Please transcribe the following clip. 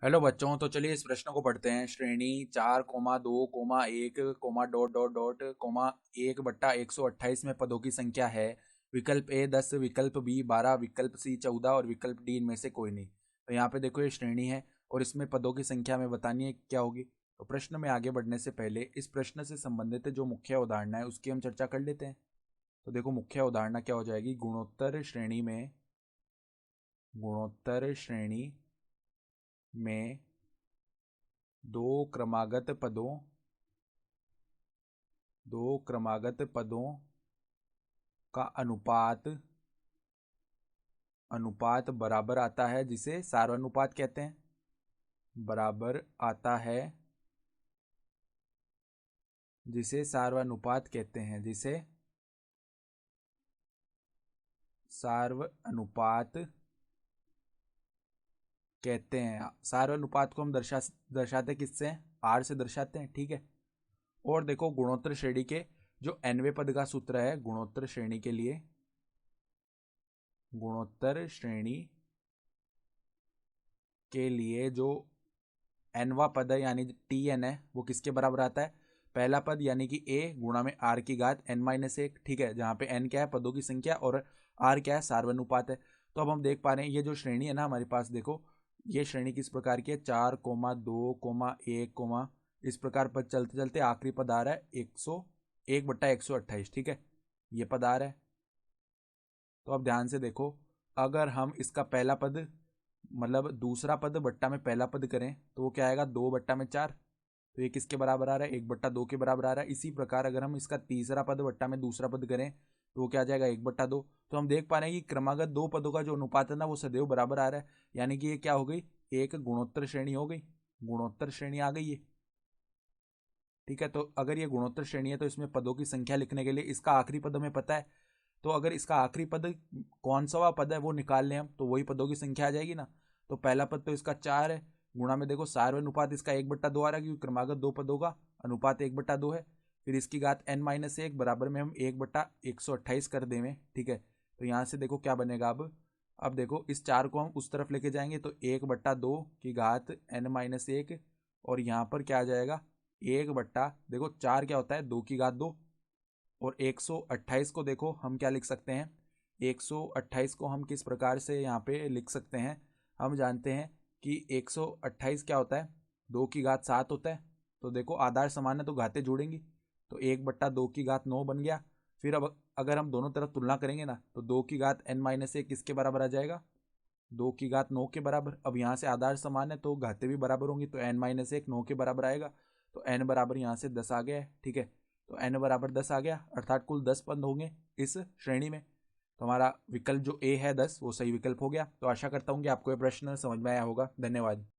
Hello बच्चों, तो चलिए इस प्रश्न को पढ़ते हैं। श्रेणी 4,2,1,1,1/1 में पदों की संख्या है। विकल्प ए 10, विकल्प बी 12, विकल्प सी 14 और विकल्प डी इनमें से कोई नहीं। तो यहाँ पे देखो, ये श्रेणी है और इसमें पदों की संख्या हमें बतानी है क्या होगी। तो प्रश्न में आगे बढ़ने से पहले इस प्रश्न से संबंधित जो मुख्य अवधारणा है उसकी हम चर्चा कर लेते हैं। तो देखो, मुख्य अवधारणा क्या हो जाएगी। गुणोत्तर श्रेणी में दो क्रमागत पदों दो क्रमागत पदों का अनुपात अनुपात बराबर आता है, जिसे सार्वनुपात कहते हैं। बराबर आता है जिसे सार्वनुपात कहते हैं जिसे सार्वनुपात कहते हैं। सार्वनुपात को हम दर्शाते किससे? आर से दर्शाते हैं, ठीक है। और देखो, गुणोत्तर श्रेणी के जो nवें पद का सूत्र है, गुणोत्तर श्रेणी के लिए जो nवा पद है यानी tn है, वो किसके बराबर आता है? पहला पद यानी कि a गुणा में r की घात n-1, ठीक है। जहां पे n क्या है? पदों की संख्या, और r क्या है? सार्वनुपात है। तो अब हम देख पा रहे हैं ये जो श्रेणी है ना हमारे पास, देखो ये श्रेणी किस प्रकार की है। 4,2,1, इस प्रकार पद चलते चलते आखिरी पद आ रहा है 101/128, ठीक है। ये पद आ रहा है। तो अब ध्यान से देखो, अगर हम इसका पहला पद मतलब दूसरा पद बट्टा में पहला पद करें तो वो क्या आएगा? 2/4। तो ये किसके बराबर आ रहा है? 1/2 के बराबर आ रहा है। इसी प्रकार अगर हम इसका तीसरा पद बट्टा में दूसरा पद करें तो वो क्या आ जाएगा? 1/2। तो हम देख पा रहे हैं कि क्रमागत दो पदों का जो अनुपात है ना, वो सदैव बराबर आ रहा है। यानी कि ये क्या हो गई? एक गुणोत्तर श्रेणी हो गई। गुणोत्तर श्रेणी आ गई है, ठीक है। तो अगर ये गुणोत्तर श्रेणी है तो इसमें पदों की संख्या लिखने के लिए इसका आखिरी पद हमें पता है। तो अगर इसका आखिरी पद कौन सा पद है वो निकाल लें हम, तो वही पदों की संख्या आ जाएगी ना। तो पहला पद तो इसका 4 है, गुणा में देखो सार्वनुपात इसका 1/2 आ रहा है, क्योंकि क्रमागत दो पदों का अनुपात 1/2 है। फिर इसकी घात n-1 बराबर में हम 1/128 कर देंगे, ठीक है। तो यहाँ से देखो क्या बनेगा। अब देखो, इस 4 को हम उस तरफ लेके जाएंगे तो 1/2 की घात n-1, और यहाँ पर क्या आ जाएगा? देखो 4 क्या होता है? 2 की घात 2। और 128 को देखो हम क्या लिख सकते हैं? 128 को हम किस प्रकार से यहाँ पे लिख सकते हैं? हम जानते हैं कि 128 क्या होता है? 2 की घात 7 होता है। तो देखो, आधार समान है तो घातें जुड़ेंगी। तो 1/2 की घात 9 बन गया। फिर अब अगर हम दोनों तरफ तुलना करेंगे ना, तो 2 की घात n-1 किसके बराबर आ जाएगा? 2 की घात 9 के बराबर। अब यहाँ से आधार समान है तो घातें भी बराबर होंगी, तो n-1 9 के बराबर आएगा। तो n बराबर यहाँ से 10 आ गया है, ठीक है। तो n बराबर 10 आ गया, अर्थात कुल 10 पद होंगे इस श्रेणी में। तो हमारा विकल्प जो ए है 10, वो सही विकल्प हो गया। तो आशा करता हूँ कि आपको ये प्रश्न समझ में आया होगा। धन्यवाद।